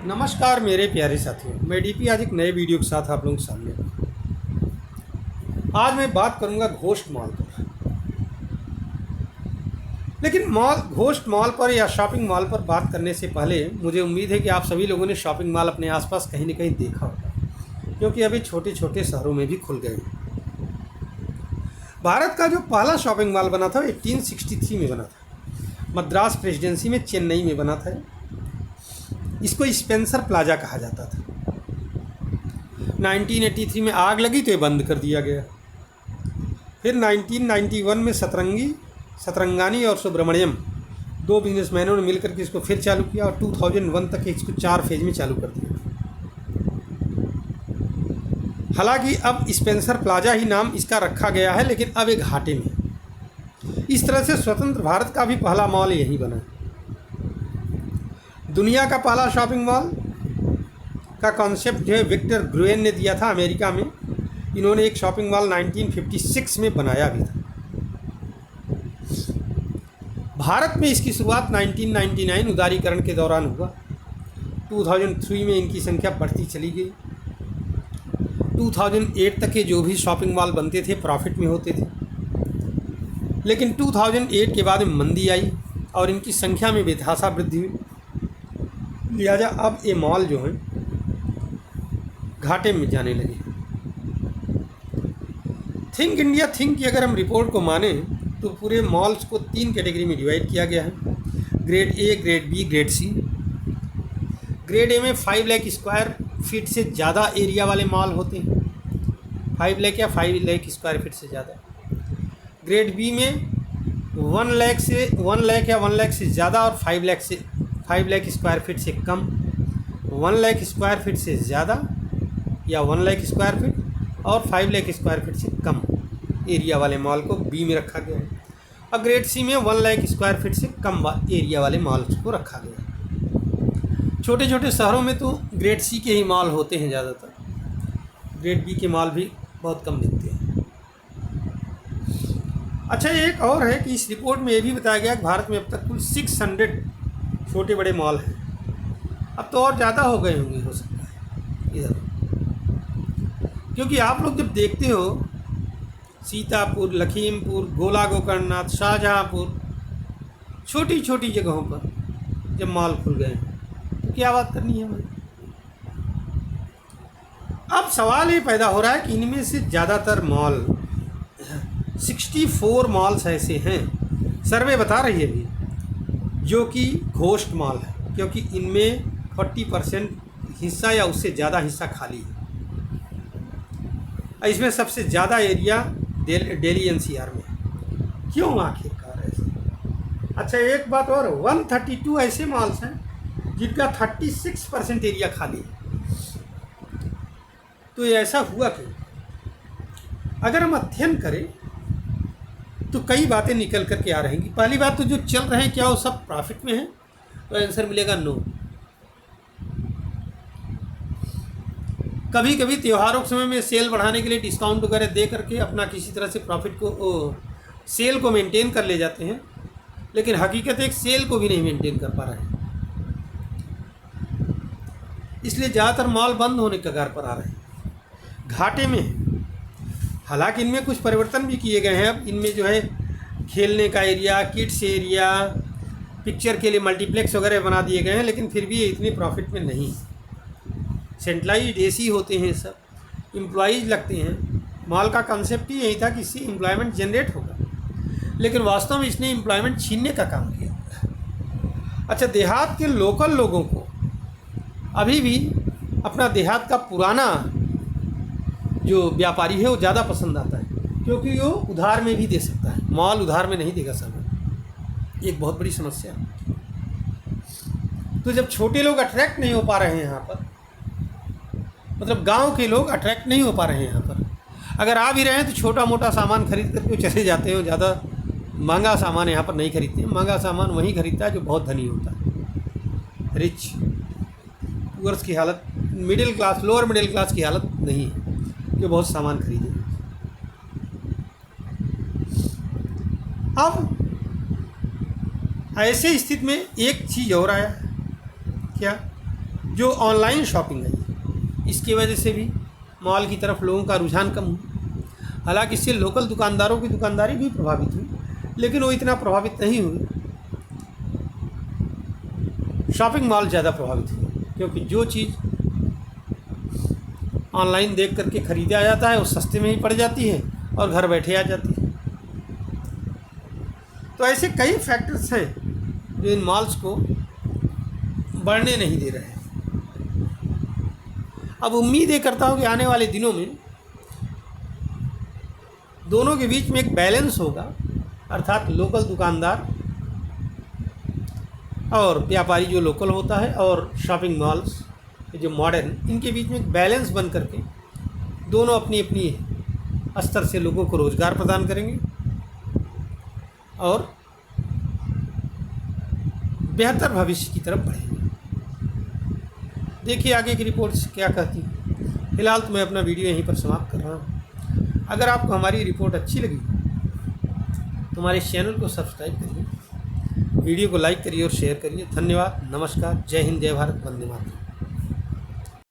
नमस्कार मेरे प्यारे साथियों, मैं डीपी आज एक नए वीडियो के साथ आप लोगों के सामने हूं। आज मैं बात करूंगा घोस्ट मॉल पर। लेकिन घोस्ट मॉल पर या शॉपिंग मॉल पर बात करने से पहले मुझे उम्मीद है कि आप सभी लोगों ने शॉपिंग मॉल अपने आसपास कहीं न कहीं देखा होगा, क्योंकि अभी छोटे छोटे शहरों में भी खुल गए हैं। भारत का जो पहला शॉपिंग मॉल बना था वो 1863 में बना था। मद्रास प्रेसिडेंसी में चेन्नई में बना था। इसको स्पेंसर प्लाजा कहा जाता था। 1983 में आग लगी तो ये बंद कर दिया गया। फिर 1991 में सतरंगानी और सुब्रमण्यम दो बिजनेसमैनों ने मिलकर के इसको फिर चालू किया और 2001 तक इसको 4 फेज में चालू कर दिया। हालांकि अब स्पेंसर प्लाजा ही नाम इसका रखा गया है, लेकिन अब एक घाटे में। इस तरह से स्वतंत्र भारत का भी पहला मॉल यही बना। दुनिया का पहला शॉपिंग मॉल का कॉन्सेप्ट जो है विक्टर ग्रुएन ने दिया था अमेरिका में। इन्होंने एक शॉपिंग मॉल 1956 में बनाया भी था। भारत में इसकी शुरुआत 1999 उदारीकरण के दौरान हुआ। 2003 में इनकी संख्या बढ़ती चली गई। 2008 तक के जो भी शॉपिंग मॉल बनते थे प्रॉफिट में होते थे, लेकिन 2008 के बाद में मंदी आई और इनकी संख्या में बेतहाशा वृद्धि हुई। लिहाजा अब ये मॉल जो है घाटे में जाने लगे। थिंक इंडिया थिंक की अगर हम रिपोर्ट को माने तो पूरे मॉल्स को 3 कैटेगरी में डिवाइड किया गया है। Grade A, grade B, grade C. Grade A में 5 लाख स्क्वायर फीट से ज़्यादा एरिया वाले मॉल होते हैं। 5 लाख या 5 लाख स्क्वायर फीट से ज़्यादा। ग्रेड बी में 1 लाख या 1 लाख से ज़्यादा और 5 लाख स्क्वायर फीट से कम। 1 लाख स्क्वायर फीट से ज़्यादा या 1 लाख स्क्वायर फीट और 5 लाख स्क्वायर फीट से कम एरिया वाले मॉल को बी में रखा गया है। और ग्रेड सी में 1 लाख स्क्वायर फीट से कम एरिया वाले मॉल्स को रखा गया है। छोटे छोटे शहरों में तो ग्रेड सी के ही मॉल होते हैं ज़्यादातर। ग्रेड बी के मॉल भी बहुत कम दिखते हैं। अच्छा, एक और है कि इस रिपोर्ट में ये भी बताया गया कि भारत में अब तक कुल 600 छोटे बड़े मॉल हैं। अब तो और ज़्यादा हो गए होंगे, हो सकता है इधर, क्योंकि आप लोग जब देखते हो सीतापुर, लखीमपुर, गोला गोकर्णनाथ, शाहजहाँपुर, छोटी छोटी जगहों पर जब मॉल खुल गए हैं तो क्या बात करनी है हमें। अब सवाल ये पैदा हो रहा है कि इनमें से ज़्यादातर मॉल 64 मॉल्स ऐसे हैं, सर्वे बता रही है भी, जो कि घोस्ट मॉल है, क्योंकि इनमें 40% हिस्सा या उससे ज़्यादा हिस्सा खाली है। इसमें सबसे ज़्यादा एरिया दिल्ली एनसीआर में है। क्यों आखिरकार ऐसे? अच्छा, एक बात और, 132 ऐसे मॉल्स हैं जिनका 36% एरिया खाली है। तो ये ऐसा हुआ क्यों? अगर हम अध्ययन करें तो कई बातें निकल कर के आ रहेंगी। पहली बात तो जो चल रहे हैं क्या वो सब प्रॉफिट में है? तो आंसर मिलेगा नो। कभी कभी त्योहारों के समय में सेल बढ़ाने के लिए डिस्काउंट वगैरह दे करके अपना किसी तरह से प्रॉफिट को, सेल को मेंटेन कर ले जाते हैं, लेकिन हकीकत एक सेल को भी नहीं मेंटेन कर पा रहे हैं। इसलिए ज़्यादातर मॉल बंद होने के कगार पर आ रहे हैं, घाटे में है। हालांकि इनमें कुछ परिवर्तन भी किए गए हैं। अब इनमें जो है खेलने का एरिया, किड्स एरिया, पिक्चर के लिए मल्टीप्लेक्स वगैरह बना दिए गए हैं, लेकिन फिर भी ये इतने प्रॉफिट में नहीं। सेंट्रलाइज्ड एसी होते हैं, सब एम्प्लॉयज़ लगते हैं। मॉल का कंसेप्ट ही यही था कि इससे एम्प्लॉयमेंट जनरेट होगा, लेकिन वास्तव में इसने एम्प्लॉयमेंट छीनने का काम किया। अच्छा, देहात के लोकल लोगों को अभी भी अपना देहात का पुराना जो व्यापारी है वो ज़्यादा पसंद आता है, क्योंकि वो उधार में भी दे सकता है। मॉल उधार में नहीं देगा सामान, एक बहुत बड़ी समस्या है। तो जब छोटे लोग अट्रैक्ट नहीं हो पा रहे हैं यहाँ पर, मतलब गांव के लोग अट्रैक्ट नहीं हो पा रहे हैं यहाँ पर, अगर आ भी रहे हैं तो छोटा मोटा सामान खरीद करके चले जाते हैं। ज़्यादा महंगा सामान यहाँ पर नहीं खरीदते हैं। महंगा सामान वहीं खरीदता है जो बहुत धनी होता है। रिच पुअर्स की हालत, middle class, lower middle class की हालत नहीं है जो बहुत सामान खरीदे। अब ऐसे स्थिति में एक चीज़ और आया, क्या जो ऑनलाइन शॉपिंग है, इसकी वजह से भी मॉल की तरफ लोगों का रुझान कम हुआ। हालांकि इससे लोकल दुकानदारों की दुकानदारी भी प्रभावित हुई, लेकिन वो इतना प्रभावित नहीं हुई, शॉपिंग मॉल ज़्यादा प्रभावित हुए, क्योंकि जो चीज़ ऑनलाइन देख करके ख़रीदा जाता है वो सस्ते में ही पड़ जाती है और घर बैठे आ जाती है। तो ऐसे कई फैक्टर्स हैं जो इन मॉल्स को बढ़ने नहीं दे रहे हैं। अब उम्मीद ये करता हूँ कि आने वाले दिनों में दोनों के बीच में एक बैलेंस होगा, अर्थात लोकल दुकानदार और व्यापारी जो लोकल होता है और शॉपिंग मॉल्स जो मॉडर्न, इनके बीच में एक बैलेंस बन करके दोनों अपनी अपनी स्तर से लोगों को रोज़गार प्रदान करेंगे और बेहतर भविष्य की तरफ बढ़ेंगे। देखिए आगे की रिपोर्ट्स क्या कहती हैं। फिलहाल तो मैं अपना वीडियो यहीं पर समाप्त कर रहा हूँ। अगर आपको हमारी रिपोर्ट अच्छी लगी तो हमारे चैनल को सब्सक्राइब करिए, वीडियो को लाइक करिए और शेयर करिए। धन्यवाद, नमस्कार, जय हिंद, जय भारत, वंदे मातरम।